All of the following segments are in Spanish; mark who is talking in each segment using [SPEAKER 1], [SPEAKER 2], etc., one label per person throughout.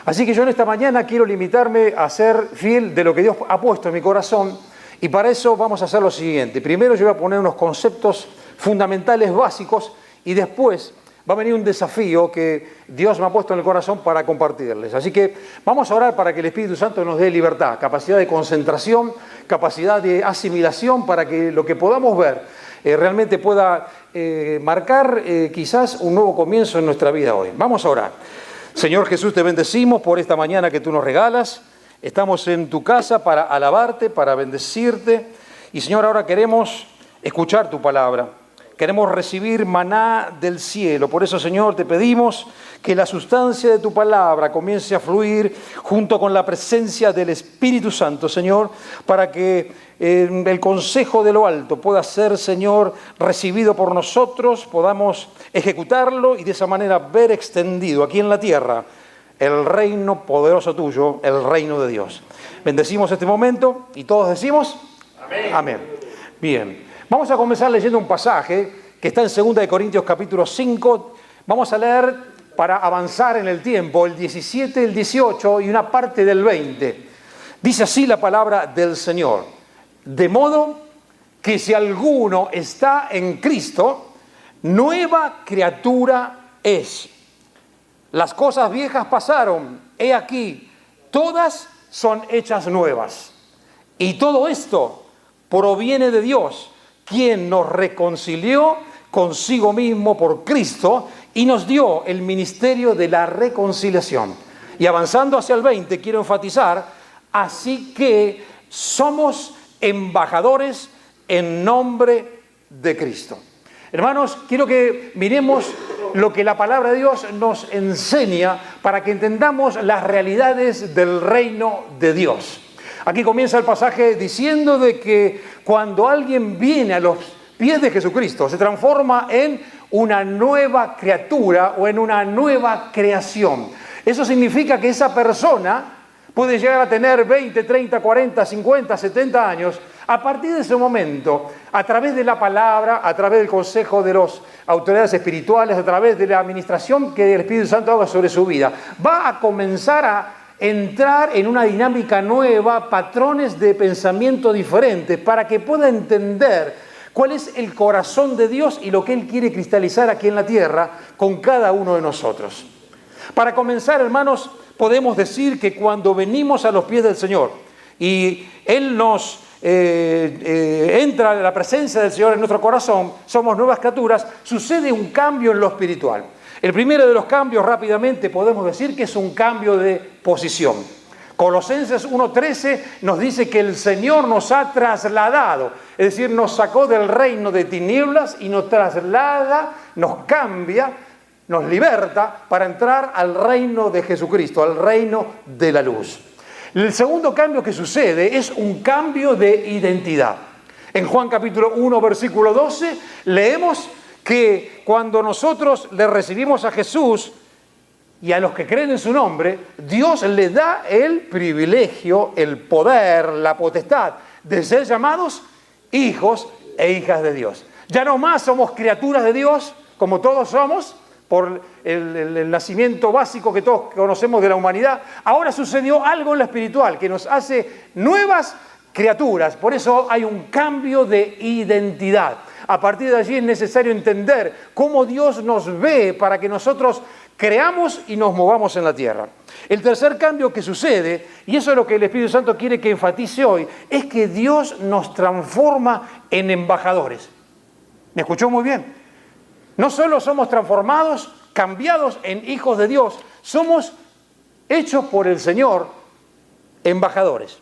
[SPEAKER 1] Así que yo en esta mañana quiero limitarme a ser fiel de lo que Dios ha puesto en mi corazón, y para eso vamos a hacer lo siguiente. Primero yo voy a poner unos conceptos fundamentales básicos y después va a venir un desafío que Dios me ha puesto en el corazón para compartirles. Así que vamos a orar para que el Espíritu Santo nos dé libertad, capacidad de concentración, capacidad de asimilación, para que lo que podamos ver realmente pueda marcar quizás un nuevo comienzo en nuestra vida hoy. Vamos a orar. Señor Jesús, te bendecimos por esta mañana que tú nos regalas. Estamos en tu casa para alabarte, para bendecirte. Y Señor, ahora queremos escuchar tu palabra. Queremos recibir maná del cielo. Por eso, Señor, te pedimos que la sustancia de tu palabra comience a fluir junto con la presencia del Espíritu Santo, Señor, para que el consejo de lo alto pueda ser, Señor, recibido por nosotros, podamos ejecutarlo y de esa manera ver extendido aquí en la tierra el reino poderoso tuyo, el reino de Dios. Bendecimos este momento y todos decimos amén. Amén. Bien. Vamos a comenzar leyendo un pasaje que está en 2 Corintios capítulo 5. Vamos a leer para avanzar en el tiempo el 17, el 18 y una parte del 20. Dice así la palabra del Señor. De modo que si alguno está en Cristo, nueva criatura es. Las cosas viejas pasaron, he aquí, todas son hechas nuevas. Y todo esto proviene de Dios, quien nos reconcilió consigo mismo por Cristo y nos dio el ministerio de la reconciliación. Y avanzando hacia el 20, quiero enfatizar, así que somos embajadores en nombre de Cristo. Hermanos, quiero que miremos lo que la palabra de Dios nos enseña para que entendamos las realidades del reino de Dios. Aquí comienza el pasaje diciendo de que cuando alguien viene a los pies de Jesucristo, se transforma en una nueva criatura o en una nueva creación. Eso significa que esa persona puede llegar a tener 20, 30, 40, 50, 70 años. A partir de ese momento, a través de la palabra, a través del consejo de las autoridades espirituales, a través de la administración que el Espíritu Santo haga sobre su vida, va a comenzar a entrar en una dinámica nueva, patrones de pensamiento diferentes, para que pueda entender cuál es el corazón de Dios y lo que Él quiere cristalizar aquí en la tierra con cada uno de nosotros. Para comenzar, hermanos, podemos decir que cuando venimos a los pies del Señor y Él nos entra la presencia del Señor en nuestro corazón, somos nuevas criaturas, sucede un cambio en lo espiritual. El primero de los cambios, rápidamente, podemos decir que es un cambio de posición. Colosenses 1:13 nos dice que el Señor nos ha trasladado, es decir, nos sacó del reino de tinieblas y nos traslada, nos cambia, nos liberta para entrar al reino de Jesucristo, al reino de la luz. El segundo cambio que sucede es un cambio de identidad. En Juan capítulo 1, versículo 12, leemos que cuando nosotros le recibimos a Jesús y a los que creen en su nombre, Dios le da el privilegio, el poder, la potestad de ser llamados hijos e hijas de Dios. Ya no más somos criaturas de Dios, como todos somos, por el nacimiento básico que todos conocemos de la humanidad. Ahora sucedió algo en lo espiritual que nos hace nuevas criaturas. Por eso hay un cambio de identidad. A partir de allí es necesario entender cómo Dios nos ve para que nosotros creamos y nos movamos en la tierra. El tercer cambio que sucede, y eso es lo que el Espíritu Santo quiere que enfatice hoy, es que Dios nos transforma en embajadores. ¿Me escuchó muy bien? No solo somos transformados, cambiados en hijos de Dios, somos hechos por el Señor embajadores.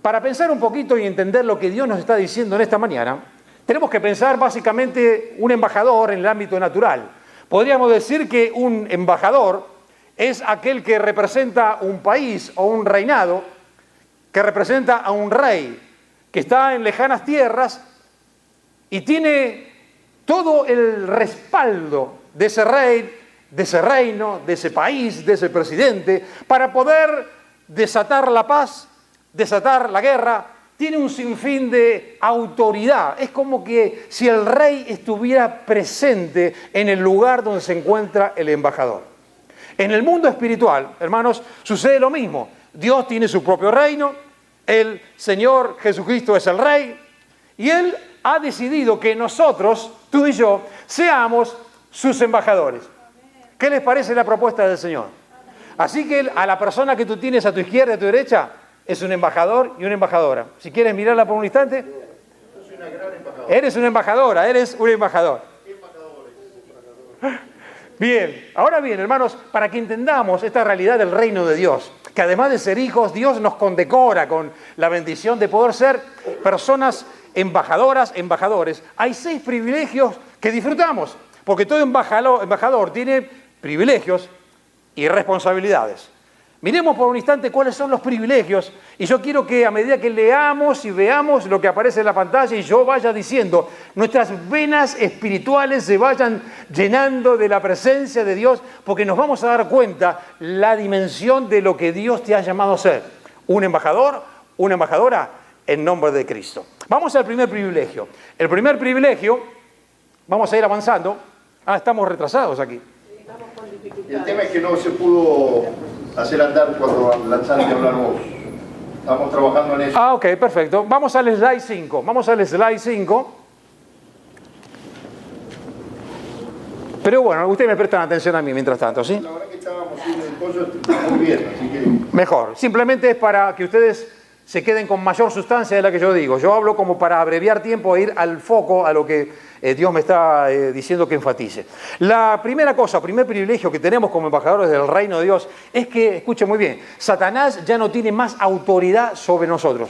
[SPEAKER 1] Para pensar un poquito y entender lo que Dios nos está diciendo en esta mañana, tenemos que pensar básicamente un embajador en el ámbito natural. Podríamos decir que un embajador es aquel que representa un país o un reinado, que representa a un rey, que está en lejanas tierras y tiene todo el respaldo de ese rey, de ese reino, de ese país, de ese presidente, para poder desatar la paz, desatar la guerra. Tiene un sinfín de autoridad. Es como que si el rey estuviera presente en el lugar donde se encuentra el embajador. En el mundo espiritual, hermanos, sucede lo mismo. Dios tiene su propio reino, el Señor Jesucristo es el Rey, y Él ha decidido que nosotros, tú y yo, seamos sus embajadores. ¿Qué les parece la propuesta del Señor? Así que a la persona que tú tienes a tu izquierda y a tu derecha es un embajador y una embajadora. Si quieres mirarla por un instante, eres una embajadora, eres un embajador. Bien, ahora bien, hermanos, para que entendamos esta realidad del reino de Dios, que además de ser hijos, Dios nos condecora con la bendición de poder ser personas embajadoras, embajadores. Hay 6 privilegios que disfrutamos, porque todo embajador tiene privilegios y responsabilidades. Miremos por un instante cuáles son los privilegios, y yo quiero que a medida que leamos y veamos lo que aparece en la pantalla y yo vaya diciendo, nuestras venas espirituales se vayan llenando de la presencia de Dios, porque nos vamos a dar cuenta la dimensión de lo que Dios te ha llamado a ser. Un embajador, una embajadora en nombre de Cristo. Vamos al primer privilegio. El primer privilegio, vamos a ir avanzando. Estamos retrasados aquí.
[SPEAKER 2] El tema es que no se pudo hacer andar cuando lanzaste a hablar vos. Estamos trabajando en eso.
[SPEAKER 1] Ok, perfecto. Vamos al slide 5. Vamos al slide 5. Pero bueno, ustedes me prestan atención a mí mientras tanto, ¿sí?
[SPEAKER 2] La verdad que estábamos haciendo el pollo muy bien, así que...
[SPEAKER 1] Mejor. Simplemente es para que ustedes se queden con mayor sustancia de la que yo digo. Yo hablo como para abreviar tiempo e ir al foco, a lo que Dios me está diciendo que enfatice. La primera cosa, primer privilegio que tenemos como embajadores del reino de Dios es que, escuchen muy bien, Satanás ya no tiene más autoridad sobre nosotros.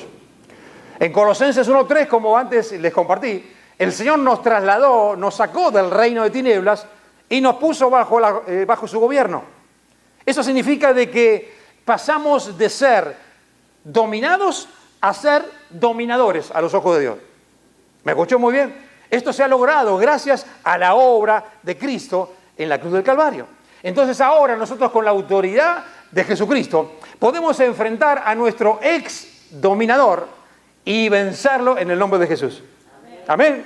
[SPEAKER 1] En Colosenses 1:3, como antes les compartí, el Señor nos trasladó, nos sacó del reino de tinieblas y nos puso bajo su gobierno. Eso significa de que pasamos de ser dominados a ser dominadores a los ojos de Dios. ¿Me escuchó muy bien? Esto se ha logrado gracias a la obra de Cristo en la cruz del Calvario. Entonces ahora nosotros con la autoridad de Jesucristo podemos enfrentar a nuestro ex dominador y vencerlo en el nombre de Jesús. Amén.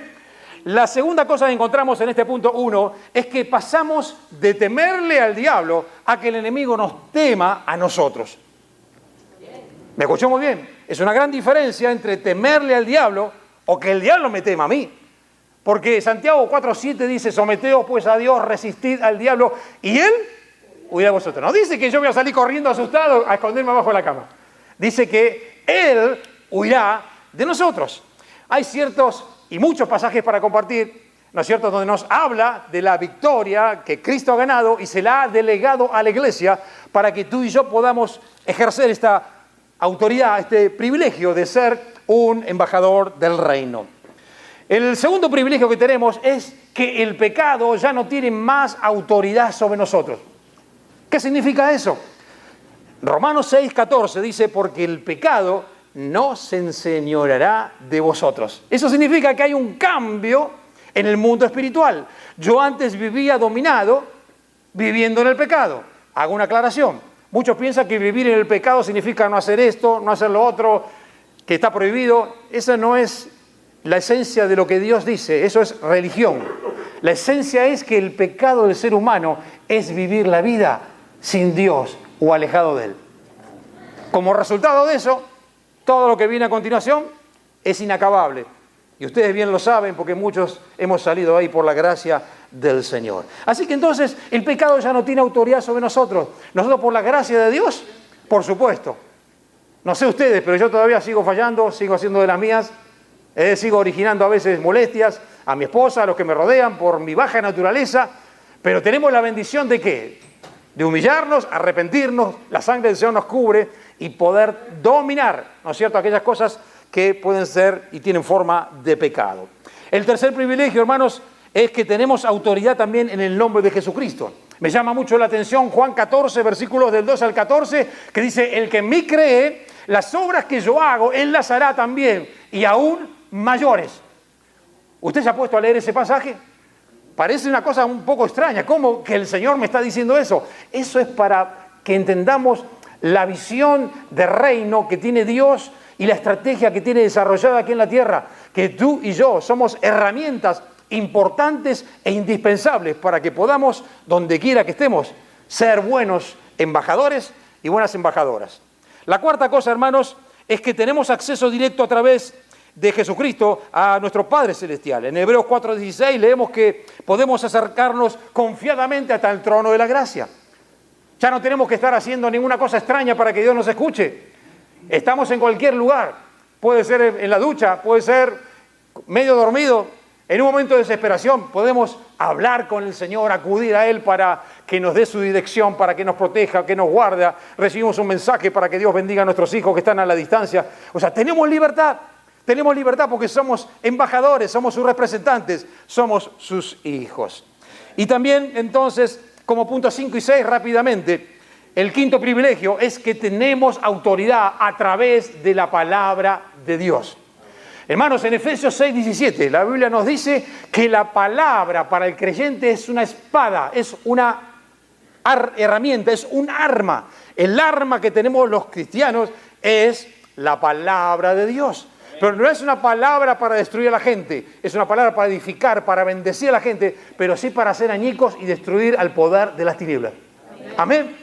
[SPEAKER 1] La segunda cosa que encontramos en este punto 1 es que pasamos de temerle al diablo a que el enemigo nos tema a nosotros. ¿Me escuchó muy bien? Es una gran diferencia entre temerle al diablo o que el diablo me tema a mí. Porque Santiago 4:7 dice, someteos pues a Dios, resistid al diablo y él huirá a vosotros. No dice que yo voy a salir corriendo asustado a esconderme abajo de la cama. Dice que él huirá de nosotros. Hay ciertos y muchos pasajes para compartir, ¿no es cierto?, donde nos habla de la victoria que Cristo ha ganado y se la ha delegado a la iglesia para que tú y yo podamos ejercer esta autoridad, este privilegio de ser un embajador del reino. El segundo privilegio que tenemos es que el pecado ya no tiene más autoridad sobre nosotros. ¿Qué significa eso? Romanos 6:14 dice, porque el pecado no se enseñoreará de vosotros. Eso significa que hay un cambio en el mundo espiritual. Yo antes vivía dominado, viviendo en el pecado. Hago una aclaración. Muchos piensan que vivir en el pecado significa no hacer esto, no hacer lo otro, que está prohibido. Esa no es la esencia de lo que Dios dice, eso es religión. La esencia es que el pecado del ser humano es vivir la vida sin Dios o alejado de Él. Como resultado de eso, todo lo que viene a continuación es inacabable. Y ustedes bien lo saben porque muchos hemos salido ahí por la gracia del Señor. Así que entonces el pecado ya no tiene autoridad sobre nosotros. Nosotros por la gracia de Dios, por supuesto. No sé ustedes, pero yo todavía sigo fallando, sigo haciendo de las mías. Sigo originando a veces molestias a mi esposa, a los que me rodean por mi baja naturaleza. Pero tenemos la bendición de ¿qué? De humillarnos, arrepentirnos, la sangre del Señor nos cubre y poder dominar, ¿no es cierto?, aquellas cosas que pueden ser y tienen forma de pecado. El tercer privilegio, hermanos, es que tenemos autoridad también en el nombre de Jesucristo. Me llama mucho la atención Juan 14, versículos del 2 al 14, que dice, el que en mí cree, las obras que yo hago, él las hará también, y aún mayores. ¿Usted se ha puesto a leer ese pasaje? Parece una cosa un poco extraña. ¿Cómo que el Señor me está diciendo eso? Eso es para que entendamos la visión de reino que tiene Dios y la estrategia que tiene desarrollada aquí en la tierra. Que tú y yo somos herramientas importantes e indispensables para que podamos, donde quiera que estemos, ser buenos embajadores y buenas embajadoras. La cuarta cosa, hermanos, es que tenemos acceso directo a través de Jesucristo a nuestro Padre Celestial. En Hebreos 4:16 leemos que podemos acercarnos confiadamente hasta el trono de la gracia. Ya no tenemos que estar haciendo ninguna cosa extraña para que Dios nos escuche. Estamos en cualquier lugar. Puede ser en la ducha, puede ser medio dormido. En un momento de desesperación podemos hablar con el Señor, acudir a Él para que nos dé su dirección, para que nos proteja, que nos guarde. Recibimos un mensaje para que Dios bendiga a nuestros hijos que están a la distancia. O sea, tenemos libertad porque somos embajadores, somos sus representantes, somos sus hijos. Y también, entonces, como puntos 5 y 6, rápidamente, el quinto privilegio es que tenemos autoridad a través de la palabra de Dios. Hermanos, en Efesios 6:17, la Biblia nos dice que la palabra para el creyente es una espada, es una herramienta, es un arma. El arma que tenemos los cristianos es la palabra de Dios. Pero no es una palabra para destruir a la gente, es una palabra para edificar, para bendecir a la gente, pero sí para hacer añicos y destruir al poder de las tinieblas. Amén.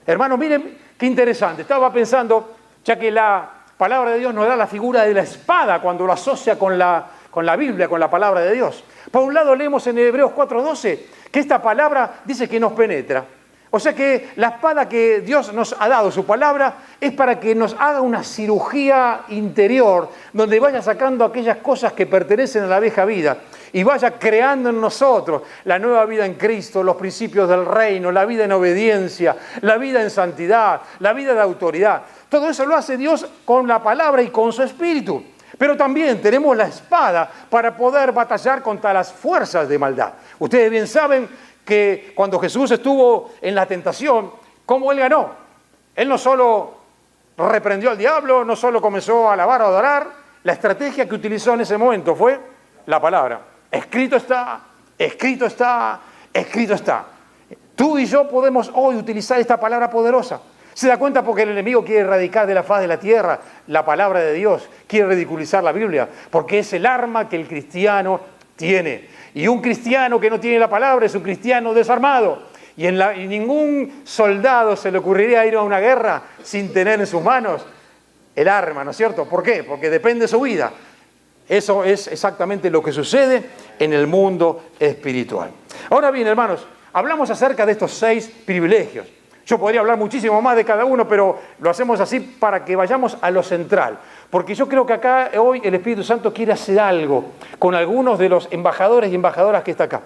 [SPEAKER 1] Hermanos, miren qué interesante. Estaba pensando, ya que la palabra de Dios nos da la figura de la espada cuando lo asocia con la Biblia, con la palabra de Dios. Por un lado leemos en Hebreos 4:12 que esta palabra dice que nos penetra. O sea que la espada que Dios nos ha dado, su palabra, es para que nos haga una cirugía interior, donde vaya sacando aquellas cosas que pertenecen a la vieja vida y vaya creando en nosotros la nueva vida en Cristo, los principios del reino, la vida en obediencia, la vida en santidad, la vida de autoridad. Todo eso lo hace Dios con la palabra y con su espíritu. Pero también tenemos la espada para poder batallar contra las fuerzas de maldad. Ustedes bien saben que cuando Jesús estuvo en la tentación, ¿cómo Él ganó? Él no solo reprendió al diablo, no solo comenzó a alabar, a adorar, la estrategia que utilizó en ese momento fue la palabra. Escrito está, escrito está, escrito está. Tú y yo podemos hoy utilizar esta palabra poderosa. ¿Se da cuenta? Porque el enemigo quiere erradicar de la faz de la tierra la palabra de Dios, quiere ridiculizar la Biblia, porque es el arma que el cristiano tiene. Y un cristiano que no tiene la palabra es un cristiano desarmado. Y ningún soldado se le ocurriría ir a una guerra sin tener en sus manos el arma, ¿no es cierto? ¿Por qué? Porque depende de su vida. Eso es exactamente lo que sucede en el mundo espiritual. Ahora bien, hermanos, hablamos acerca de estos 6 privilegios. Yo podría hablar muchísimo más de cada uno, pero lo hacemos así para que vayamos a lo central. Porque yo creo que acá hoy el Espíritu Santo quiere hacer algo con algunos de los embajadores y embajadoras que está acá.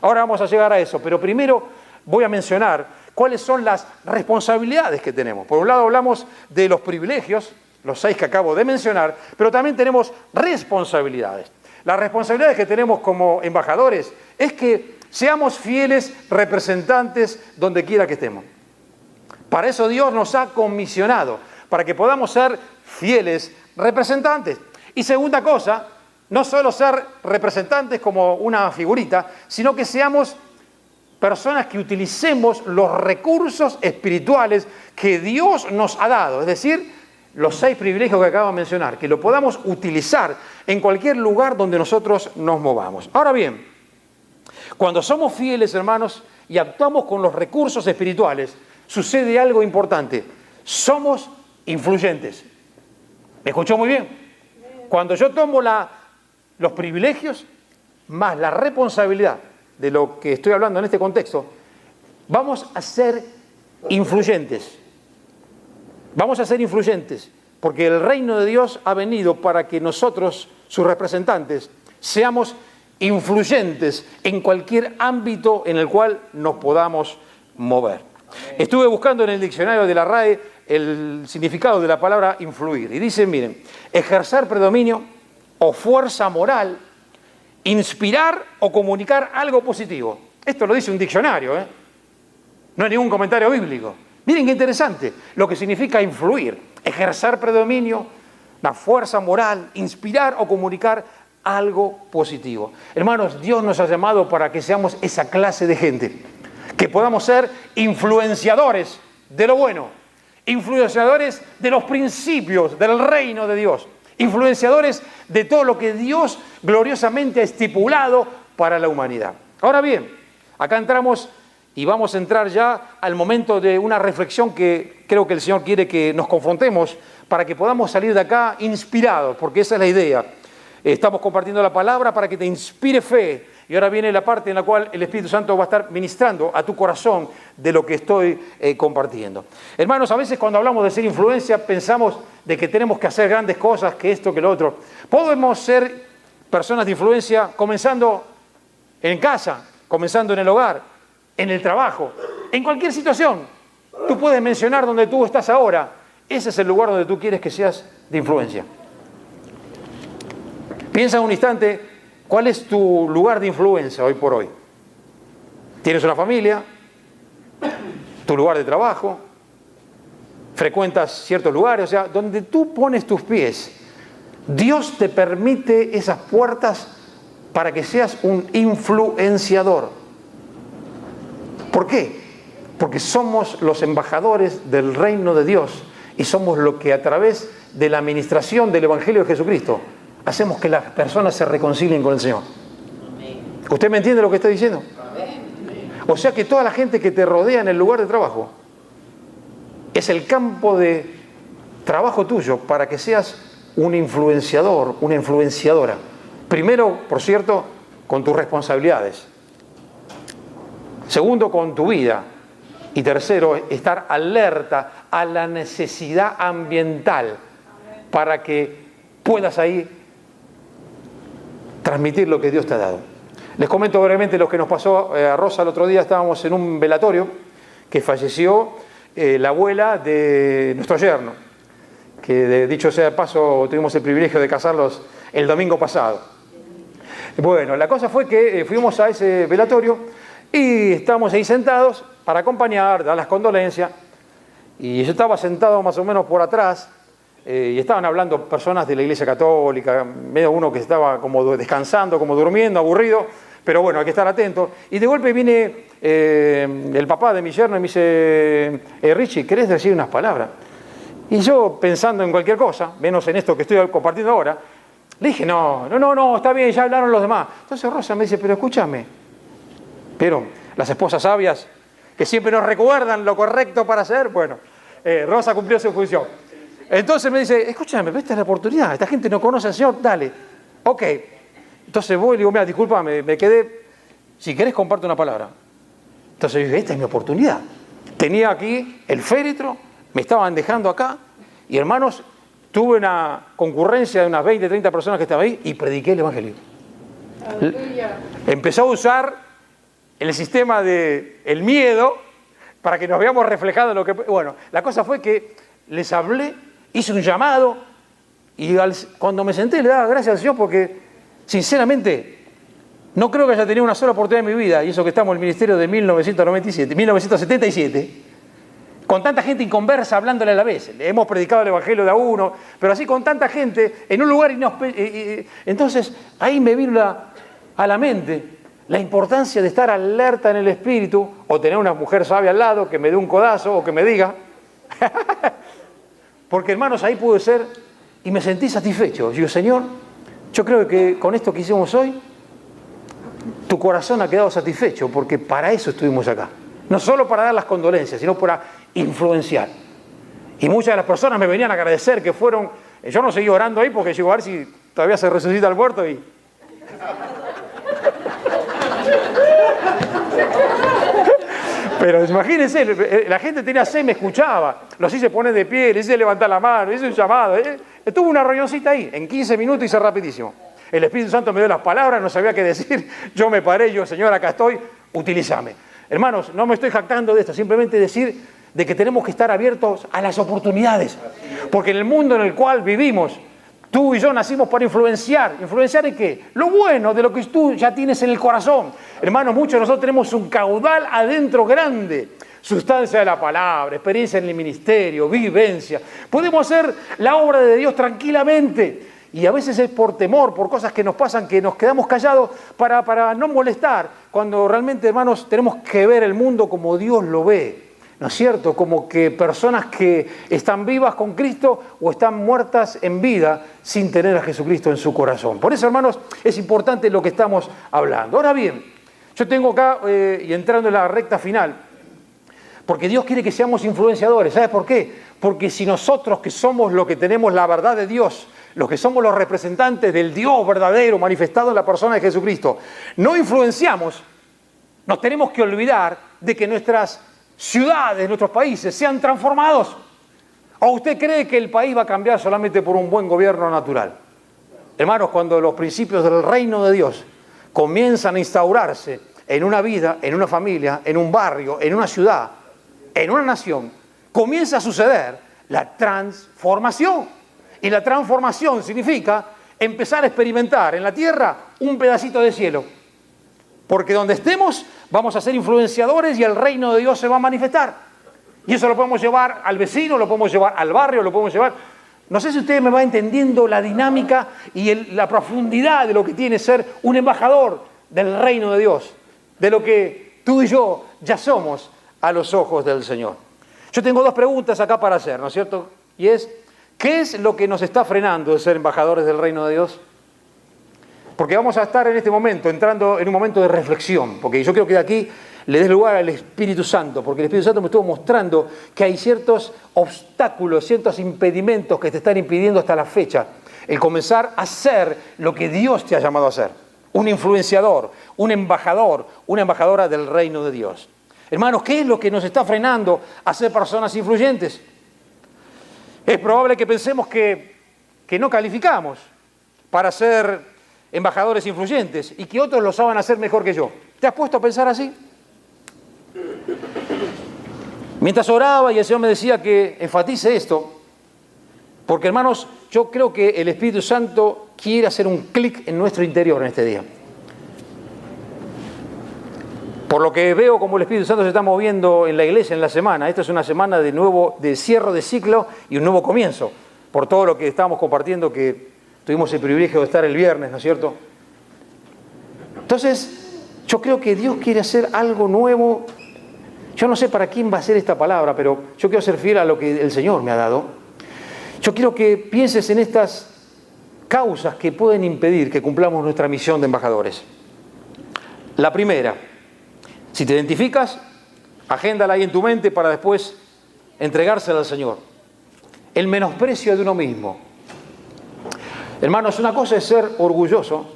[SPEAKER 1] Ahora vamos a llegar a eso, pero primero voy a mencionar cuáles son las responsabilidades que tenemos. Por un lado hablamos de los privilegios, los 6 que acabo de mencionar, pero también tenemos responsabilidades. Las responsabilidades que tenemos como embajadores es que seamos fieles representantes donde quiera que estemos. Para eso Dios nos ha comisionado, para que podamos ser fieles representantes. Y segunda cosa, no solo ser representantes como una figurita, sino que seamos personas que utilicemos los recursos espirituales que Dios nos ha dado. Es decir, los 6 privilegios que acabo de mencionar, que lo podamos utilizar en cualquier lugar donde nosotros nos movamos. Ahora bien, cuando somos fieles, hermanos, y actuamos con los recursos espirituales, sucede algo importante. Somos influyentes. ¿Me escuchó muy bien? Cuando yo tomo los privilegios más la responsabilidad de lo que estoy hablando en este contexto, vamos a ser influyentes. Vamos a ser influyentes, porque el reino de Dios ha venido para que nosotros, sus representantes, seamos influyentes en cualquier ámbito en el cual nos podamos mover. Estuve buscando en el diccionario de la RAE el significado de la palabra influir. Y dice, miren, ejercer predominio o fuerza moral, inspirar o comunicar algo positivo. Esto lo dice un diccionario, ¿eh? No hay ningún comentario bíblico. Miren qué interesante lo que significa influir. Ejercer predominio, una fuerza moral, inspirar o comunicar algo positivo. Hermanos, Dios nos ha llamado para que seamos esa clase de gente, que podamos ser influenciadores de lo bueno, influenciadores de los principios del reino de Dios, influenciadores de todo lo que Dios gloriosamente ha estipulado para la humanidad. Ahora bien, acá entramos y vamos a entrar ya al momento de una reflexión que creo que el Señor quiere que nos confrontemos para que podamos salir de acá inspirados, porque esa es la idea. Estamos compartiendo la palabra para que te inspire fe. Y ahora viene la parte en la cual el Espíritu Santo va a estar ministrando a tu corazón de lo que estoy compartiendo. Hermanos, a veces cuando hablamos de ser influencia pensamos de que tenemos que hacer grandes cosas, que esto, que lo otro. Podemos ser personas de influencia comenzando en casa, comenzando en el hogar, en el trabajo, en cualquier situación. Tú puedes mencionar donde tú estás ahora. Ese es el lugar donde tú quieres que seas de influencia. Piensa un instante, ¿cuál es tu lugar de influencia hoy por hoy? ¿Tienes una familia? ¿Tu lugar de trabajo? ¿Frecuentas ciertos lugares? O sea, donde tú pones tus pies, Dios te permite esas puertas para que seas un influenciador. ¿Por qué? Porque somos los embajadores del reino de Dios y somos lo que a través de la administración del Evangelio de Jesucristo hacemos que las personas se reconcilien con el Señor. ¿Usted me entiende lo que estoy diciendo? O sea que toda la gente que te rodea en el lugar de trabajo es el campo de trabajo tuyo para que seas un influenciador, una influenciadora. Primero, por cierto, con tus responsabilidades. Segundo, con tu vida. Y tercero, estar alerta a la necesidad ambiental para que puedas ahí transmitir lo que Dios te ha dado. Les comento brevemente lo que nos pasó a Rosa el otro día. Estábamos en un velatorio que falleció la abuela de nuestro yerno, que dicho sea de paso tuvimos el privilegio de casarlos el domingo pasado. Bueno, la cosa fue que fuimos a ese velatorio y estábamos ahí sentados para acompañar, dar las condolencias, y yo estaba sentado más o menos por atrás. Y estaban hablando personas de la Iglesia Católica, medio uno que estaba como descansando, como durmiendo, aburrido, pero bueno, hay que estar atento. Y de golpe viene el papá de mi yerno y me dice, Richie, ¿querés decir unas palabras? Y yo, pensando en cualquier cosa, menos en esto que estoy compartiendo ahora, le dije, no, está bien, ya hablaron los demás. Entonces Rosa me dice, pero escúchame, pero las esposas sabias que siempre nos recuerdan lo correcto para hacer, bueno, Rosa cumplió su función. Entonces me dice, escúchame, esta es la oportunidad, esta gente no conoce al Señor, dale. Ok. Entonces voy y le digo, mira, discúlpame, me quedé, si querés comparte una palabra. Entonces yo dije, esta es mi oportunidad. Tenía aquí el féretro, me estaban dejando acá, y hermanos, tuve una concurrencia de unas 20, 30 personas que estaban ahí, y prediqué el Evangelio. Aleluya. Empezó a usar el sistema del miedo para que nos veamos reflejados en lo que... Bueno, la cosa fue que les hablé, hice un llamado y cuando me senté le daba gracias al Señor porque, sinceramente, no creo que haya tenido una sola oportunidad en mi vida, y eso que estamos en el ministerio de 1977, con tanta gente inconversa hablándole a la vez. Le hemos predicado el Evangelio de a uno, pero así con tanta gente en un lugar entonces ahí me vino a la mente la importancia de estar alerta en el espíritu, o tener una mujer sabia al lado que me dé un codazo o que me diga. Porque hermanos, ahí pude ser y me sentí satisfecho. Yo digo, Señor, yo creo que con esto que hicimos hoy, tu corazón ha quedado satisfecho, porque para eso estuvimos acá. No solo para dar las condolencias, sino para influenciar. Y muchas de las personas me venían a agradecer que fueron... Yo no seguí orando ahí porque llego a ver si todavía se resucita el muerto y... Pero imagínense, la gente tenía sed, me escuchaba, los hice poner de pie, les hice levantar la mano, hice un llamado. Estuvo una reunioncita ahí, en 15 minutos hice rapidísimo. El Espíritu Santo me dio las palabras, no sabía qué decir, yo me paré, Señor, acá estoy, utilízame. Hermanos, no me estoy jactando de esto, simplemente decir de que tenemos que estar abiertos a las oportunidades. Porque en el mundo en el cual vivimos, tú y yo nacimos para influenciar. ¿Influenciar en qué? Lo bueno de lo que tú ya tienes en el corazón. Hermanos, muchos de nosotros tenemos un caudal adentro grande. Sustancia de la palabra, experiencia en el ministerio, vivencia. Podemos hacer la obra de Dios tranquilamente. Y a veces es por temor, por cosas que nos pasan, que nos quedamos callados para no molestar. Cuando realmente, hermanos, tenemos que ver el mundo como Dios lo ve. ¿No es cierto? Como que personas que están vivas con Cristo o están muertas en vida sin tener a Jesucristo en su corazón. Por eso, hermanos, es importante lo que estamos hablando. Ahora bien, Yo tengo acá, y entrando en la recta final, porque Dios quiere que seamos influenciadores. ¿Sabes por qué? Porque si nosotros, que somos los que tenemos la verdad de Dios, los que somos los representantes del Dios verdadero manifestado en la persona de Jesucristo, no influenciamos, nos tenemos que olvidar de que nuestras ciudades, nuestros países sean transformados. ¿O usted cree que el país va a cambiar solamente por un buen gobierno natural? Hermanos, cuando los principios del reino de Dios comienzan a instaurarse en una vida, en una familia, en un barrio, en una ciudad, en una nación, comienza a suceder la transformación. Y la transformación significa empezar a experimentar en la tierra un pedacito de cielo. Porque donde estemos vamos a ser influenciadores y el reino de Dios se va a manifestar. Y eso lo podemos llevar al vecino, lo podemos llevar al barrio, lo podemos llevar... No sé si usted me va entendiendo la dinámica y la profundidad de lo que tiene ser un embajador del reino de Dios, de lo que tú y yo ya somos a los ojos del Señor. Yo tengo dos preguntas acá para hacer, ¿no es cierto? Y es, ¿qué es lo que nos está frenando de ser embajadores del reino de Dios? Porque vamos a estar en este momento, entrando en un momento de reflexión, porque yo creo que de aquí le des lugar al Espíritu Santo, porque el Espíritu Santo me estuvo mostrando que hay ciertos obstáculos, ciertos impedimentos que te están impidiendo hasta la fecha el comenzar a hacer lo que Dios te ha llamado a hacer. Un influenciador, un embajador, una embajadora del reino de Dios. Hermanos, ¿qué es lo que nos está frenando a ser personas influyentes? Es probable que pensemos que no calificamos para ser embajadores influyentes y que otros lo saben hacer mejor que yo. ¿Te has puesto a pensar así? Mientras oraba y el Señor me decía que enfatice esto, porque hermanos, yo creo que el Espíritu Santo quiere hacer un clic en nuestro interior en este día. Por lo que veo como el Espíritu Santo se está moviendo en la iglesia en la semana, esta es una semana de cierre de ciclo y un nuevo comienzo, por todo lo que estábamos compartiendo, que tuvimos el privilegio de estar el viernes, ¿no es cierto? Entonces, yo creo que Dios quiere hacer algo nuevo. Yo no sé para quién va a ser esta palabra, pero yo quiero ser fiel a lo que el Señor me ha dado. Yo quiero que pienses en estas causas que pueden impedir que cumplamos nuestra misión de embajadores. La primera, si te identificas, agéndala ahí en tu mente para después entregársela al Señor. El menosprecio de uno mismo. Hermanos, una cosa es ser orgulloso,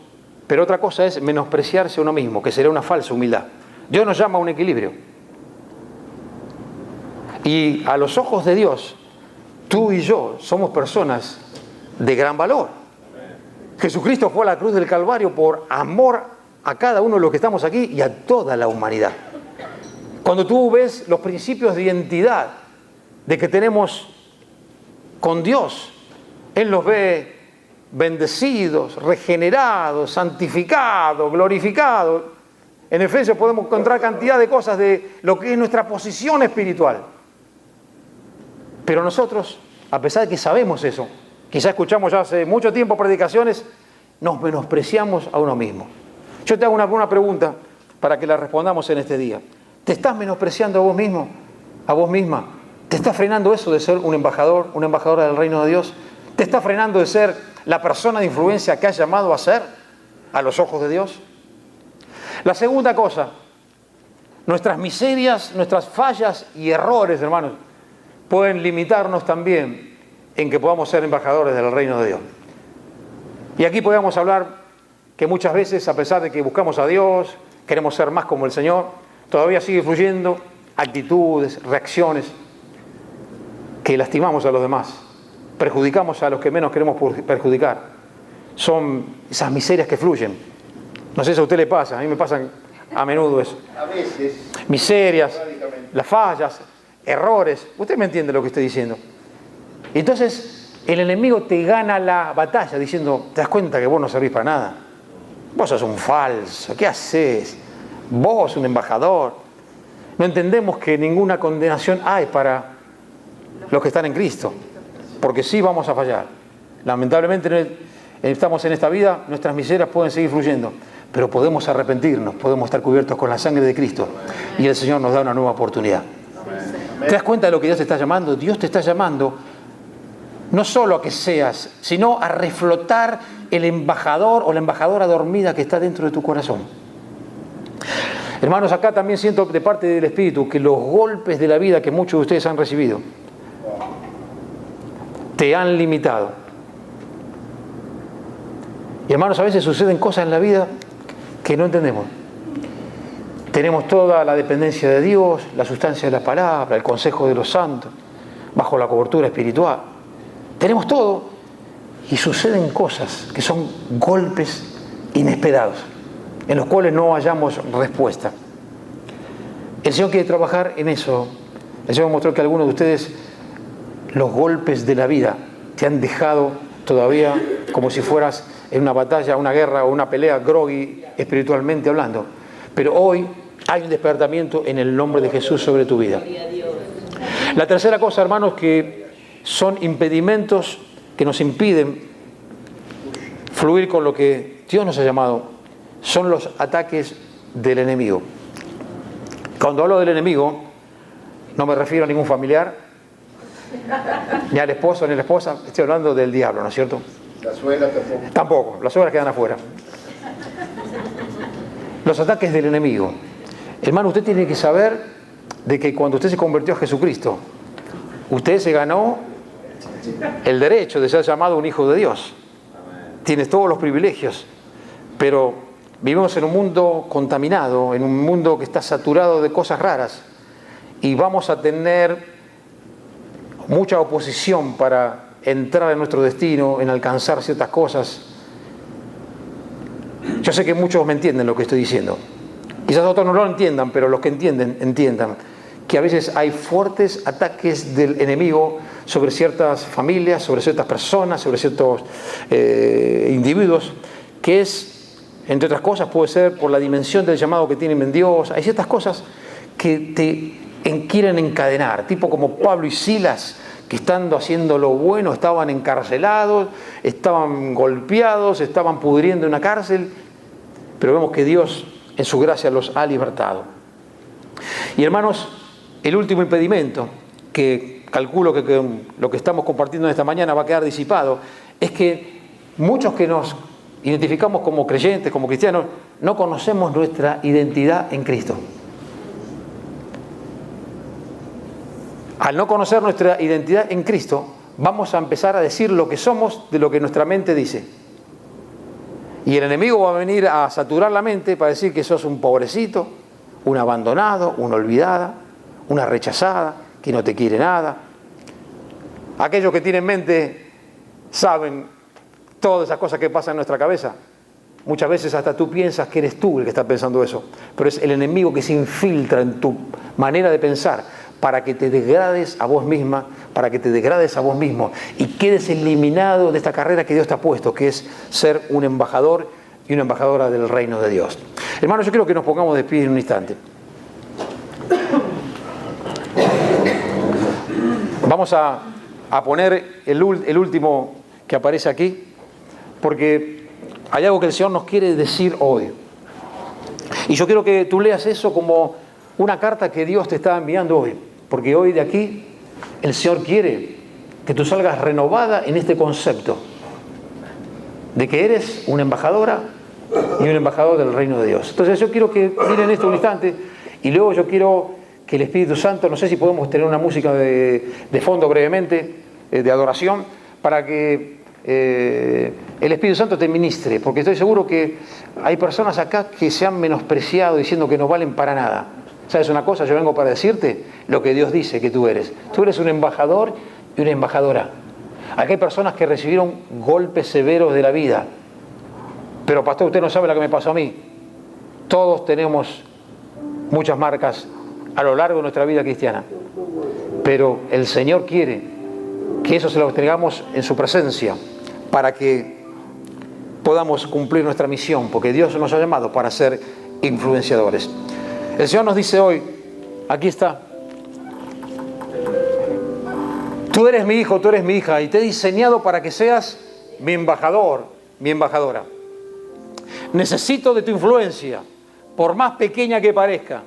[SPEAKER 1] pero otra cosa es menospreciarse a uno mismo, que sería una falsa humildad. Dios nos llama a un equilibrio. Y a los ojos de Dios, tú y yo somos personas de gran valor. Jesucristo fue a la cruz del Calvario por amor a cada uno de los que estamos aquí y a toda la humanidad. Cuando tú ves los principios de identidad de que tenemos con Dios, Él los ve bendecidos, regenerados, santificados, glorificados. En Efesios podemos encontrar cantidad de cosas de lo que es nuestra posición espiritual. Pero nosotros, a pesar de que sabemos eso, quizá escuchamos ya hace mucho tiempo predicaciones, nos menospreciamos a uno mismo. Yo te hago una pregunta para que la respondamos en este día. ¿Te estás menospreciando a vos mismo? ¿A vos misma? ¿Te está frenando eso de ser un embajador, una embajadora del reino de Dios? ¿Te está frenando de ser la persona de influencia que has llamado a ser a los ojos de Dios? La segunda cosa, nuestras miserias, nuestras fallas y errores, hermanos, pueden limitarnos también en que podamos ser embajadores del reino de Dios. Y aquí podemos hablar que muchas veces, a pesar de que buscamos a Dios, queremos ser más como el Señor, todavía sigue fluyendo actitudes, reacciones que lastimamos a los demás, perjudicamos a los que menos queremos perjudicar. Son esas miserias que fluyen. No sé si a usted le pasa, a mí me pasan a menudo eso.
[SPEAKER 2] A veces.
[SPEAKER 1] Miserias, las fallas, errores. Usted me entiende lo que estoy diciendo. Entonces, el enemigo te gana la batalla diciendo, ¿te das cuenta que vos no servís para nada? Vos sos un falso, ¿qué haces? Vos, un embajador. No entendemos que ninguna condenación hay para los que están en Cristo, porque sí vamos a fallar. Lamentablemente estamos en esta vida, nuestras miserias pueden seguir fluyendo, pero podemos arrepentirnos, podemos estar cubiertos con la sangre de Cristo y el Señor nos da una nueva oportunidad. ¿Te das cuenta de lo que Dios te está llamando? Dios te está llamando no solo a que seas, sino a reflotar el embajador o la embajadora dormida que está dentro de tu corazón. Hermanos, acá también siento de parte del Espíritu que los golpes de la vida que muchos de ustedes han recibido te han limitado. Y hermanos, a veces suceden cosas en la vida que no entendemos. Tenemos toda la dependencia de Dios, la sustancia de la palabra, el consejo de los santos, bajo la cobertura espiritual. Tenemos todo y suceden cosas que son golpes inesperados, en los cuales no hallamos respuesta. El Señor quiere trabajar en eso. El Señor mostró que algunos de ustedes, los golpes de la vida te han dejado todavía como si fueras en una batalla, una guerra o una pelea groggy espiritualmente hablando. Pero hoy hay un despertamiento en el nombre de Jesús sobre tu vida. La tercera cosa, hermanos, que son impedimentos que nos impiden fluir con lo que Dios nos ha llamado, son los ataques del enemigo. Cuando hablo del enemigo, no me refiero a ningún familiar, ni al esposo ni a la esposa, estoy hablando del diablo, ¿no es cierto?
[SPEAKER 2] La suegra tampoco.
[SPEAKER 1] Tampoco, las suegras quedan afuera. Los ataques del enemigo. Hermano, usted tiene que saber de que cuando usted se convirtió a Jesucristo, usted se ganó el derecho de ser llamado un hijo de Dios. Tienes todos los privilegios, pero vivimos en un mundo contaminado, en un mundo que está saturado de cosas raras, y vamos a tener mucha oposición para entrar en nuestro destino, en alcanzar ciertas cosas. Yo sé que muchos me entienden lo que estoy diciendo. Quizás otros no lo entiendan, pero los que entienden, entiendan que a veces hay fuertes ataques del enemigo sobre ciertas familias, sobre ciertas personas, sobre ciertos individuos, que es, entre otras cosas, puede ser por la dimensión del llamado que tienen en Dios. Hay ciertas cosas que te quieren encadenar, tipo como Pablo y Silas, que estando haciendo lo bueno estaban encarcelados, estaban golpeados, estaban pudriendo en una cárcel, pero vemos que Dios en su gracia los ha libertado. Y hermanos, el último impedimento, que calculo que lo que estamos compartiendo esta mañana va a quedar disipado, es que muchos que nos identificamos como creyentes, como cristianos, no conocemos nuestra identidad en Cristo. Al no conocer nuestra identidad en Cristo, vamos a empezar a decir lo que somos de lo que nuestra mente dice. Y el enemigo va a venir a saturar la mente para decir que sos un pobrecito, un abandonado, una olvidada, una rechazada, que no te quiere nada. Aquellos que tienen mente saben todas esas cosas que pasan en nuestra cabeza. Muchas veces hasta tú piensas que eres tú el que está pensando eso, pero es el enemigo que se infiltra en tu manera de pensar para que te degrades a vos misma, para que te degrades a vos mismo y quedes eliminado de esta carrera que Dios te ha puesto, que es ser un embajador y una embajadora del reino de Dios. Hermanos, yo quiero que nos pongamos de pie en un instante. Vamos a poner el último que aparece aquí, porque hay algo que el Señor nos quiere decir hoy. Y yo quiero que tú leas eso como una carta que Dios te está enviando hoy, porque hoy de aquí el Señor quiere que tú salgas renovada en este concepto de que eres una embajadora y un embajador del reino de Dios. Entonces yo quiero que miren esto un instante y luego yo quiero que el Espíritu Santo, no sé si podemos tener una música de fondo brevemente, de adoración, para que el Espíritu Santo te ministre, porque estoy seguro que hay personas acá que se han menospreciado diciendo que no valen para nada. ¿Sabes una cosa? Yo vengo para decirte lo que Dios dice que tú eres. Tú eres un embajador y una embajadora. Aquí hay personas que recibieron golpes severos de la vida. Pero pastor, usted no sabe lo que me pasó a mí. Todos tenemos muchas marcas a lo largo de nuestra vida cristiana. Pero el Señor quiere que eso se lo entregamos en su presencia para que podamos cumplir nuestra misión, porque Dios nos ha llamado para ser influenciadores. El Señor nos dice hoy, aquí está, tú eres mi hijo, tú eres mi hija, y te he diseñado para que seas mi embajador, mi embajadora. Necesito de tu influencia, por más pequeña que parezca,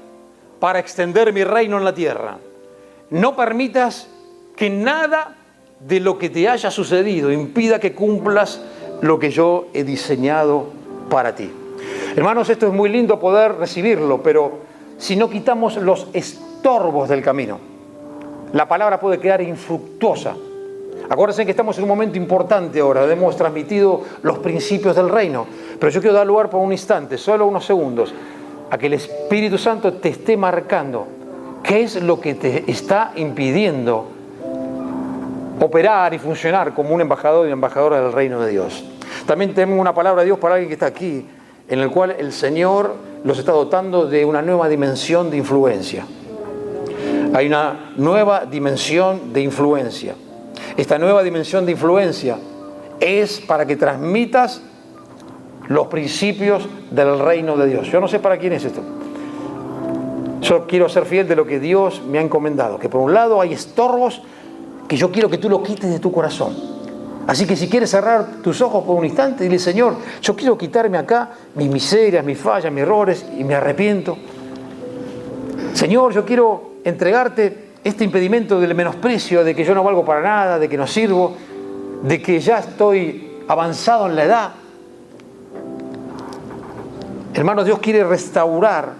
[SPEAKER 1] para extender mi reino en la tierra. No permitas que nada de lo que te haya sucedido impida que cumplas lo que yo he diseñado para ti. Hermanos, esto es muy lindo poder recibirlo, pero si no quitamos los estorbos del camino, la palabra puede quedar infructuosa. Acuérdense que estamos en un momento importante ahora, hemos transmitido los principios del reino, pero yo quiero dar lugar por un instante, solo unos segundos, a que el Espíritu Santo te esté marcando qué es lo que te está impidiendo operar y funcionar como un embajador y embajadora del reino de Dios. También tenemos una palabra de Dios para alguien que está aquí, en el cual el Señor los está dotando de una nueva dimensión de influencia. Hay una nueva dimensión de influencia. Esta nueva dimensión de influencia es para que transmitas los principios del reino de Dios. Yo no sé para quién es esto. Yo quiero ser fiel de lo que Dios me ha encomendado. Que por un lado hay estorbos que yo quiero que tú lo quites de tu corazón. Así que si quieres cerrar tus ojos por un instante, dile: Señor, yo quiero quitarme acá mis miserias, mis fallas, mis errores, y me arrepiento. Señor, yo quiero entregarte este impedimento del menosprecio, de que yo no valgo para nada, de que no sirvo, de que ya estoy avanzado en la edad. Hermanos, Dios quiere restaurar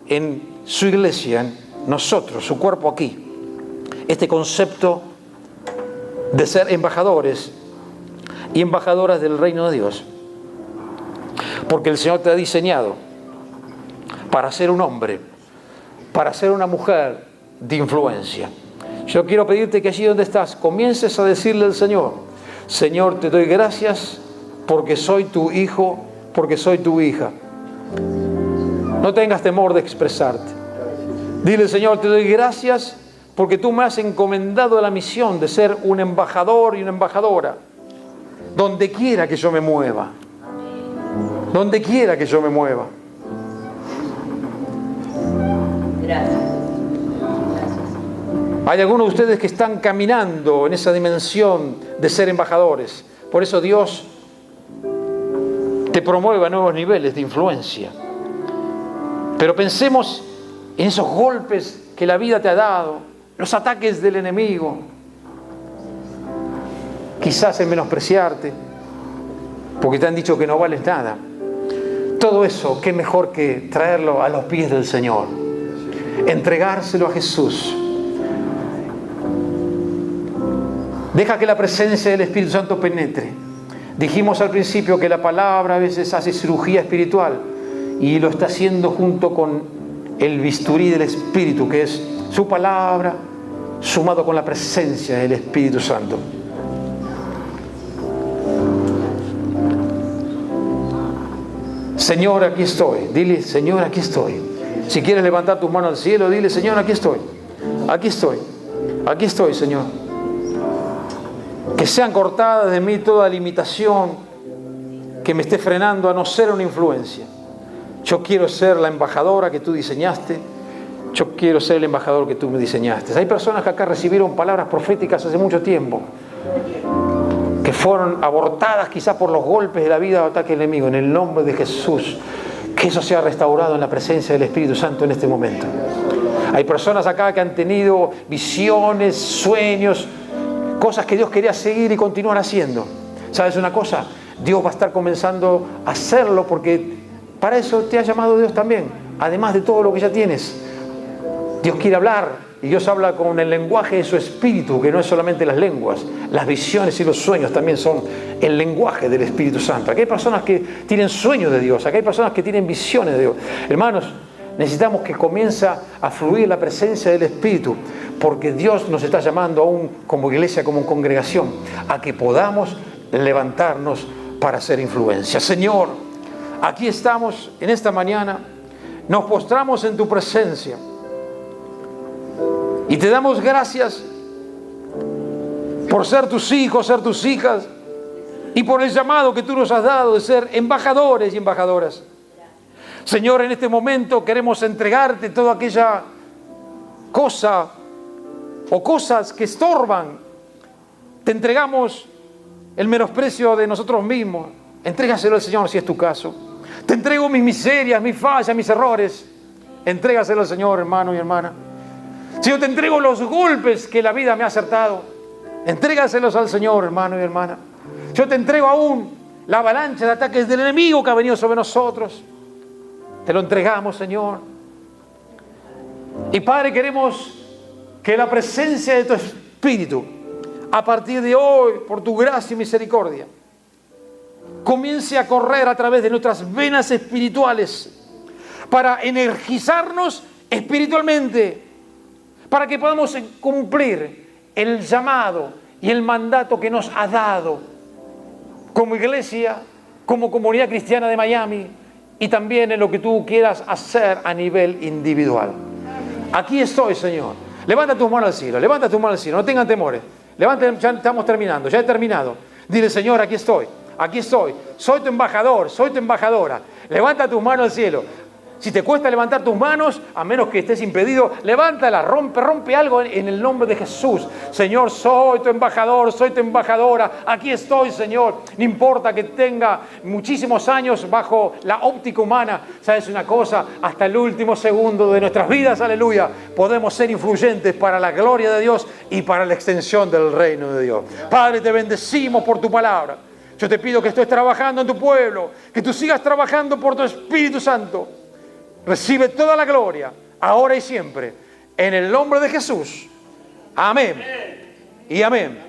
[SPEAKER 1] en su iglesia, en nosotros, su cuerpo aquí, este concepto de ser embajadores y embajadoras del reino de Dios. Porque el Señor te ha diseñado para ser un hombre, para ser una mujer de influencia. Yo quiero pedirte que allí donde estás comiences a decirle al Señor: Señor, te doy gracias porque soy tu hijo, porque soy tu hija. No tengas temor de expresarte. Dile: Señor, te doy gracias porque tú me has encomendado la misión de ser un embajador y una embajadora donde quiera que yo me mueva. Donde quiera que yo me mueva.
[SPEAKER 3] Gracias.
[SPEAKER 1] Hay algunos de ustedes que están caminando en esa dimensión de ser embajadores. Por eso Dios te promueve a nuevos niveles de influencia. Pero pensemos en esos golpes que la vida te ha dado, los ataques del enemigo, quizás el menospreciarte, porque te han dicho que no vales nada. Todo eso, qué mejor que traerlo a los pies del Señor, entregárselo a Jesús. Deja que la presencia del Espíritu Santo penetre. Dijimos al principio que la palabra a veces hace cirugía espiritual y lo está haciendo junto con el bisturí del Espíritu, que es su palabra, sumado con la presencia del Espíritu Santo. Señor, aquí estoy. Dile: Señor, aquí estoy. Si quieres levantar tus manos al cielo, dile: Señor, aquí estoy. Aquí estoy. Aquí estoy, Señor. Que sean cortadas de mí toda limitación que me esté frenando a no ser una influencia. Yo quiero ser la embajadora que tú diseñaste. Yo quiero ser el embajador que tú me diseñaste. Hay personas que acá recibieron palabras proféticas hace mucho tiempo, que fueron abortadas quizás por los golpes de la vida o ataque del enemigo. En el nombre de Jesús, que eso sea restaurado en la presencia del Espíritu Santo en este momento. Hay personas acá que han tenido visiones, sueños, cosas que Dios quería seguir y continuar haciendo. ¿Sabes una cosa? Dios va a estar comenzando a hacerlo, porque para eso te ha llamado Dios también. Además de todo lo que ya tienes, Dios quiere hablar, y Dios habla con el lenguaje de su Espíritu, que no es solamente las lenguas. Las visiones y los sueños también son el lenguaje del Espíritu Santo. Aquí hay personas que tienen sueños de Dios, aquí hay personas que tienen visiones de Dios. Hermanos, necesitamos que comience a fluir la presencia del Espíritu, porque Dios nos está llamando aún como iglesia, como congregación, a que podamos levantarnos para hacer influencia. Señor, aquí estamos en esta mañana, nos postramos en tu presencia y te damos gracias por ser tus hijos, ser tus hijas, y por el llamado que tú nos has dado de ser embajadores y embajadoras. Señor, en este momento queremos entregarte toda aquella cosa o cosas que estorban. Te entregamos el menosprecio de nosotros mismos. Entrégaselo al Señor si es tu caso. Te entrego mis miserias, mis fallas, mis errores. Entrégaselo al Señor, hermano y hermana. Si yo te entrego los golpes que la vida me ha acertado, entrégaselos al Señor, hermano y hermana. Yo te entrego aún la avalancha de ataques del enemigo que ha venido sobre nosotros. Te lo entregamos, Señor. Y Padre, queremos que la presencia de tu Espíritu, a partir de hoy, por tu gracia y misericordia, comience a correr a través de nuestras venas espirituales para energizarnos espiritualmente, para que podamos cumplir el llamado y el mandato que nos ha dado como iglesia, como comunidad cristiana de Miami, y también en lo que tú quieras hacer a nivel individual. Aquí estoy, Señor. Levanta tus manos al cielo, levanta tus manos al cielo, no tengan temores. Levanta, ya estamos terminando, ya he terminado. Dile, Señor, aquí estoy, soy tu embajador, soy tu embajadora. Levanta tus manos al cielo. Si te cuesta levantar tus manos, a menos que estés impedido, levántalas, rompe algo en el nombre de Jesús. Señor, soy tu embajador, soy tu embajadora. Aquí estoy, Señor. No importa que tenga muchísimos años bajo la óptica humana. ¿Sabes una cosa? Hasta el último segundo de nuestras vidas, aleluya, podemos ser influyentes para la gloria de Dios y para la extensión del reino de Dios. Padre, te bendecimos por tu palabra. Yo te pido que estés trabajando en tu pueblo, que tú sigas trabajando por tu Espíritu Santo. Recibe toda la gloria, ahora y siempre, en el nombre de Jesús. Amén y amén.